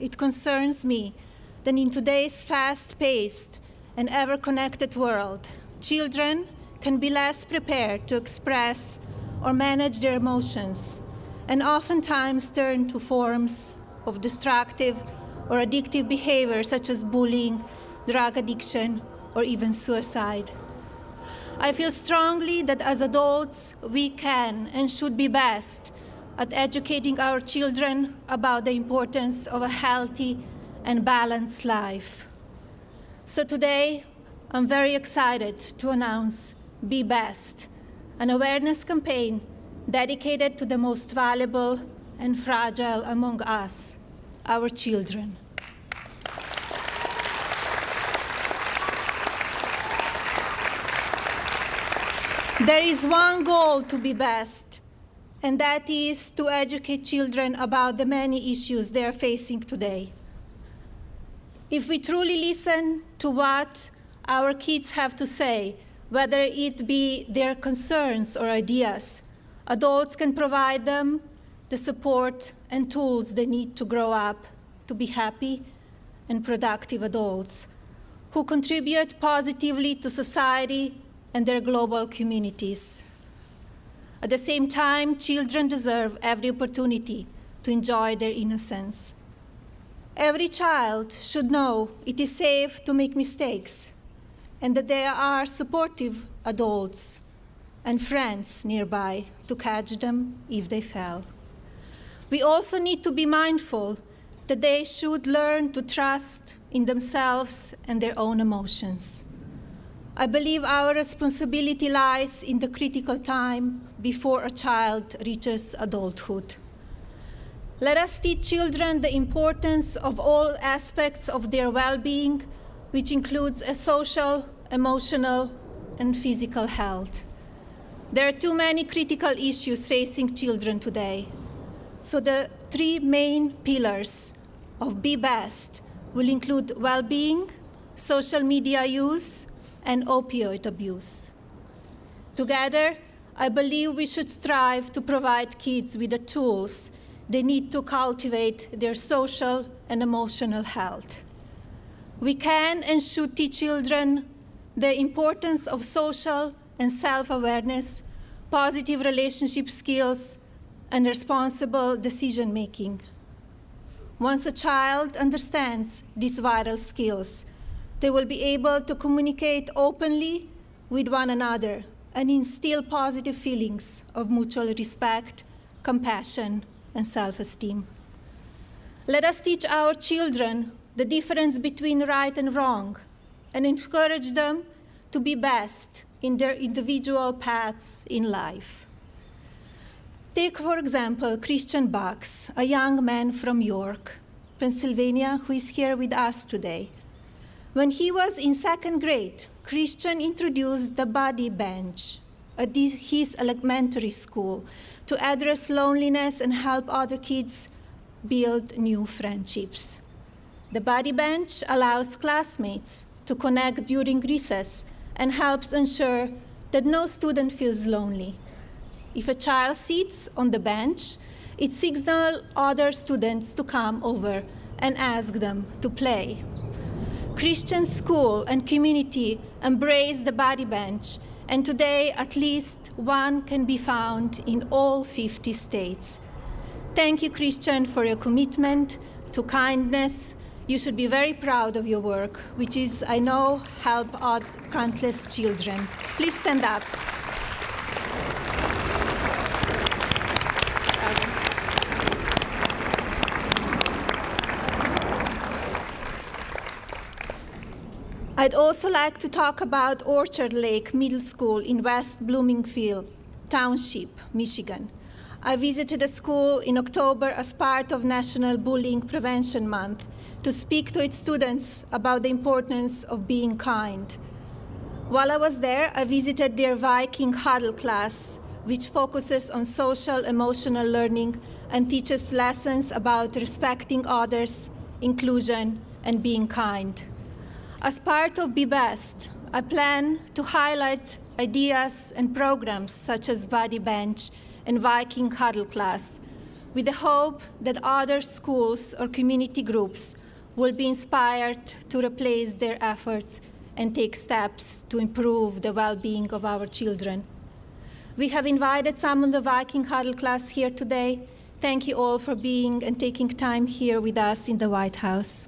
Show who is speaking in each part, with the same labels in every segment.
Speaker 1: it concerns me that in today's fast-paced and ever-connected world, children can be less prepared to express or manage their emotions, and oftentimes turn to forms of destructive or addictive behavior such as bullying, drug addiction, or even suicide. I feel strongly that as adults, we can and should be best at educating our children about the importance of a healthy and balanced life. So today, I'm very excited to announce Be Best, an awareness campaign dedicated to the most valuable and fragile among us, our children. There is one goal to Be Best, and that is to educate children about the many issues they are facing today. If we truly listen to what our kids have to say, whether it be their concerns or ideas, adults can provide them the support and tools they need to grow up to be happy and productive adults who contribute positively to society and their global communities. At the same time, children deserve every opportunity to enjoy their innocence. Every child should know it is safe to make mistakes and that there are supportive adults and friends nearby to catch them if they fail. We also need to be mindful that they should learn to trust in themselves and their own emotions. I believe our responsibility lies in the critical time before a child reaches adulthood. Let us teach children the importance of all aspects of their well-being, which includes a social, emotional, and physical health. There are too many critical issues facing children today. So the three main pillars of Be Best will include well-being, social media use, and opioid abuse. Together, I believe we should strive to provide kids with the tools they need to cultivate their social and emotional health. We can and should teach children the importance of social and self-awareness, positive relationship skills, and responsible decision-making. Once a child understands these vital skills, they will be able to communicate openly with one another and instill positive feelings of mutual respect, compassion, and self-esteem. Let us teach our children the difference between right and wrong and encourage them to be best in their individual paths in life. Take, for example, Christian Bucks, a young man from York, Pennsylvania, who is here with us today. When he was in second grade, Christian introduced the Buddy Bench at his elementary school to address loneliness and help other kids build new friendships. The Buddy Bench allows classmates to connect during recess and helps ensure that no student feels lonely. If a child sits on the bench, it signals other students to come over and ask them to play. Christian school and community embrace the Buddy Bench, and today at least one can be found in all 50 states. Thank you, Christian, for your commitment to kindness. You should be very proud of your work, which is, I know, help countless children. Please stand up. I'd also like to talk about Orchard Lake Middle School in West Bloomingfield Township, Michigan. I visited the school in October as part of National Bullying Prevention Month to speak to its students about the importance of being kind. While I was there, I visited their Viking Huddle class, which focuses on social emotional learning and teaches lessons about respecting others, inclusion, and being kind. As part of Be Best, I plan to highlight ideas and programs such as Buddy Bench and Viking Huddle class, with the hope that other schools or community groups will be inspired to replace their efforts and take steps to improve the well-being of our children. We have invited some of the Viking Huddle class here today. Thank you all for being and taking time here with us in the White House.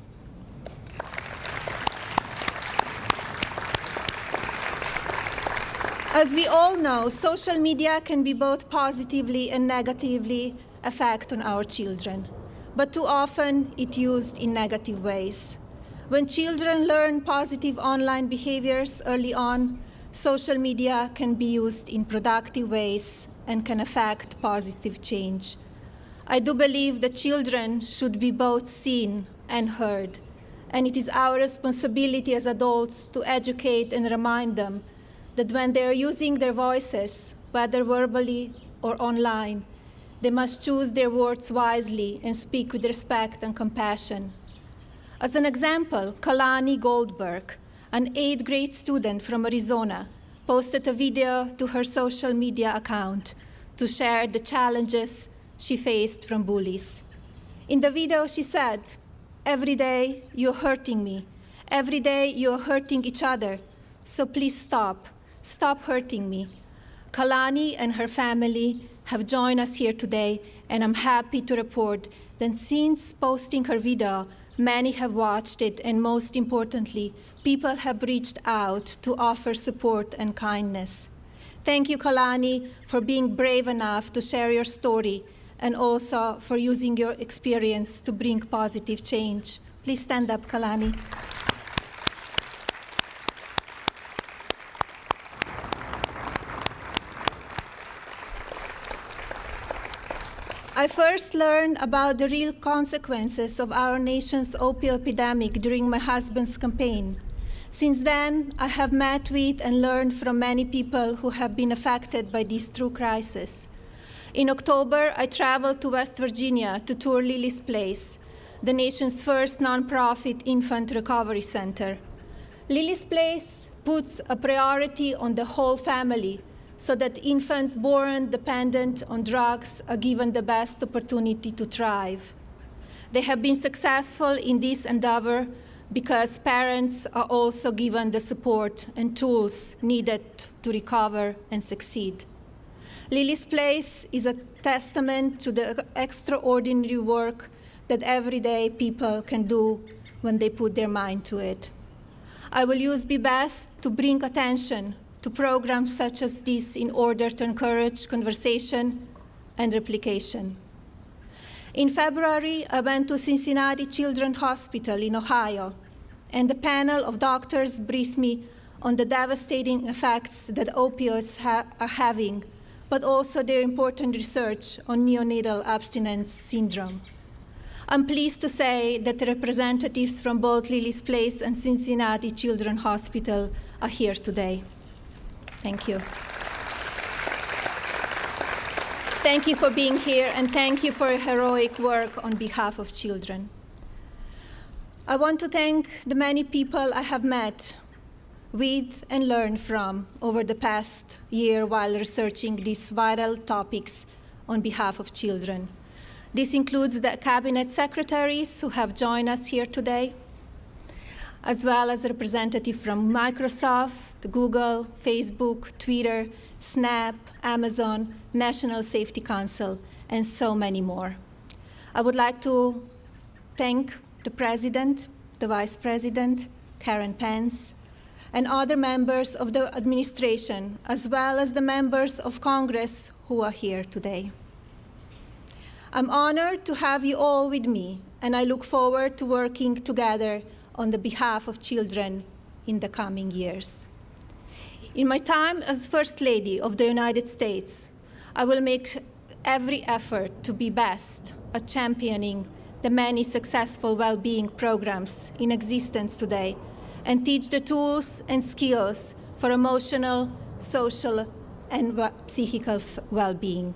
Speaker 1: As we all know, social media can be both positively and negatively affect on our children, but too often it's used in negative ways. When children learn positive online behaviors early on, social media can be used in productive ways and can affect positive change. I do believe that children should be both seen and heard, and it is our responsibility as adults to educate and remind them that when they are using their voices, whether verbally or online, they must choose their words wisely and speak with respect and compassion. As an example, Kalani Goldberg, an 8th grade student from Arizona, posted a video to her social media account to share the challenges she faced from bullies. In the video, she said, "Every day you're hurting me. Every day you're hurting each other. So please stop. Stop hurting me." Kalani and her family have joined us here today, and I'm happy to report that since posting her video, many have watched it, and most importantly, people have reached out to offer support and kindness. Thank you, Kalani, for being brave enough to share your story and also for using your experience to bring positive change. Please stand up, Kalani. I first learned about the real consequences of our nation's opioid epidemic during my husband's campaign. Since then, I have met with and learned from many people who have been affected by this true crisis. In October, I traveled to West Virginia to tour Lily's Place, the nation's first nonprofit infant recovery center. Lily's Place puts a priority on the whole family, so that infants born dependent on drugs are given the best opportunity to thrive. They have been successful in this endeavor because parents are also given the support and tools needed to recover and succeed. Lily's Place is a testament to the extraordinary work that everyday people can do when they put their mind to it. I will use my best to bring attention to programs such as this in order to encourage conversation and replication. In February, I went to Cincinnati Children's Hospital in Ohio, and a panel of doctors briefed me on the devastating effects that opioids are having, but also their important research on neonatal abstinence syndrome. I'm pleased to say that representatives from both Lily's Place and Cincinnati Children's Hospital are here today. Thank you. Thank you for being here, and thank you for your heroic work on behalf of children. I want to thank the many people I have met with and learned from over the past year while researching these vital topics on behalf of children. This includes the cabinet secretaries who have joined us here today, as well as representatives from Microsoft, Google, Facebook, Twitter, Snap, Amazon, National Safety Council, and so many more. I would like to thank the President, the Vice President, Karen Pence, and other members of the administration, as well as the members of Congress who are here today. I'm honored to have you all with me, and I look forward to working together on the behalf of children in the coming years. In my time as First Lady of the United States, I will make every effort to be best at championing the many successful well-being programs in existence today and teach the tools and skills for emotional, social, and psychical well-being.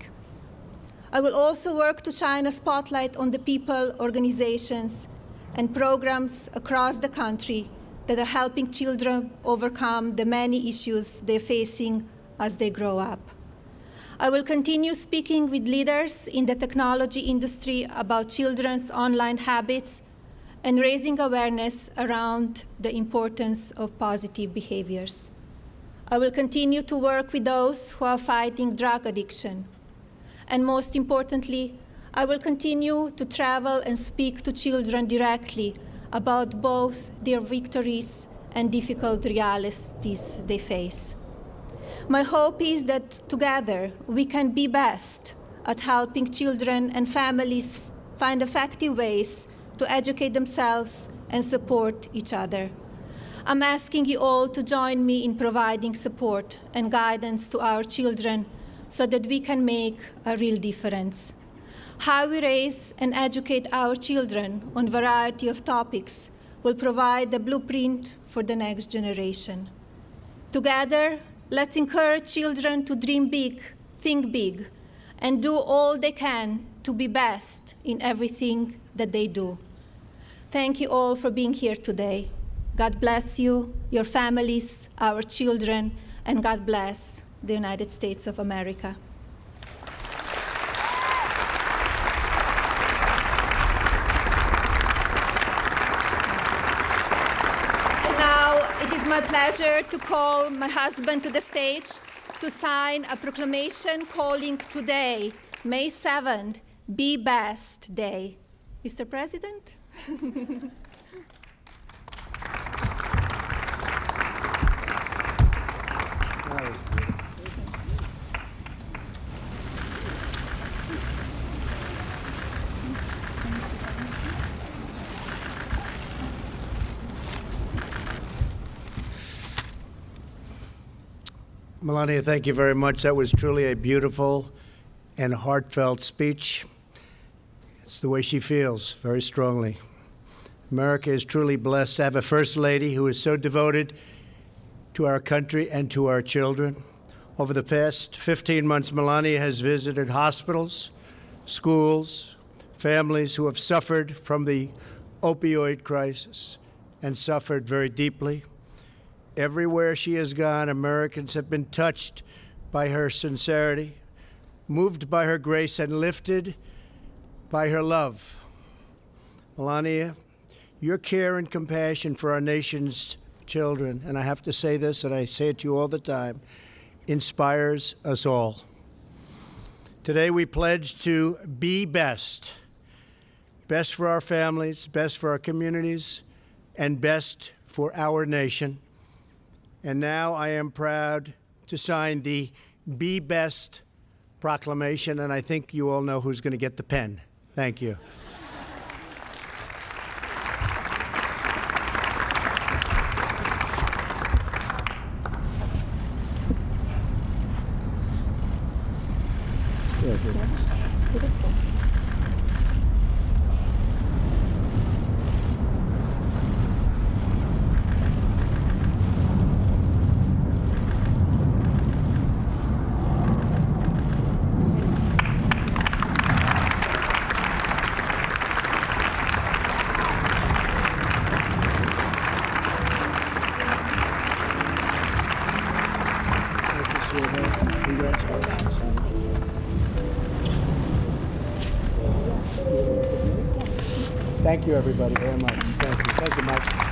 Speaker 1: I will also work to shine a spotlight on the people, organizations, and programs across the country that are helping children overcome the many issues they're facing as they grow up. I will continue speaking with leaders in the technology industry about children's online habits and raising awareness around the importance of positive behaviors. I will continue to work with those who are fighting drug addiction. And most importantly, I will continue to travel and speak to children directly about both their victories and difficult realities they face. My hope is that together we can be best at helping children and families find effective ways to educate themselves and support each other. I'm asking you all to join me in providing support and guidance to our children so that we can make a real difference. How we raise and educate our children on a variety of topics will provide the blueprint for the next generation. Together, let's encourage children to dream big, think big, and do all they can to be best in everything that they do. Thank you all for being here today. God bless you, your families, our children, and God bless the United States of America. It is my pleasure to call my husband to the stage to sign a proclamation calling today, May 7th, Be Best Day. Mr. President?
Speaker 2: Melania, thank you very much. That was truly a beautiful and heartfelt speech. It's the way she feels, very strongly. America is truly blessed to have a First Lady who is so devoted to our country and to our children. Over the past 15 months, Melania has visited hospitals, schools, families who have suffered from the opioid crisis and suffered very deeply. Everywhere she has gone, Americans have been touched by her sincerity, moved by her grace, and lifted by her love. Melania, your care and compassion for our nation's children, and I have to say this, and I say it to you all the time, inspires us all. Today we pledge to be best. Best for our families, best for our communities, and best for our nation. And now I am proud to sign the Be Best proclamation, and I think you all know who's going to get the pen. Thank you. Thank you, everybody, very much. Thank you. Thank you much.